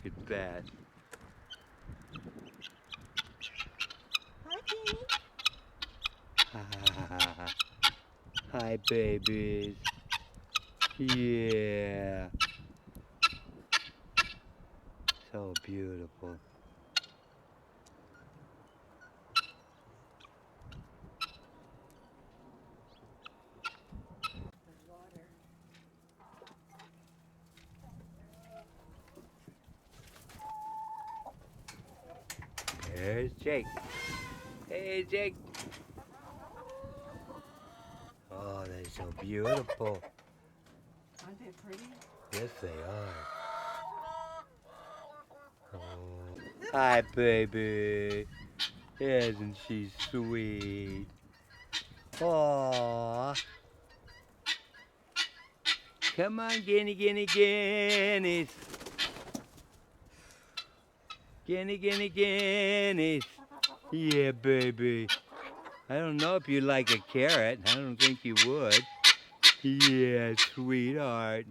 at that. Hi, Guinea. Hi, babies. Yeah. So beautiful. There's Jake. Hey, Jake. Oh, they're so beautiful. Aren't they pretty? Yes, they are. Oh. Hi, baby. Isn't she sweet? Aww. Come on, guineas. Guineas. Yeah, baby. I don't know if you like a carrot. I don't think you would. Yeah, sweetheart.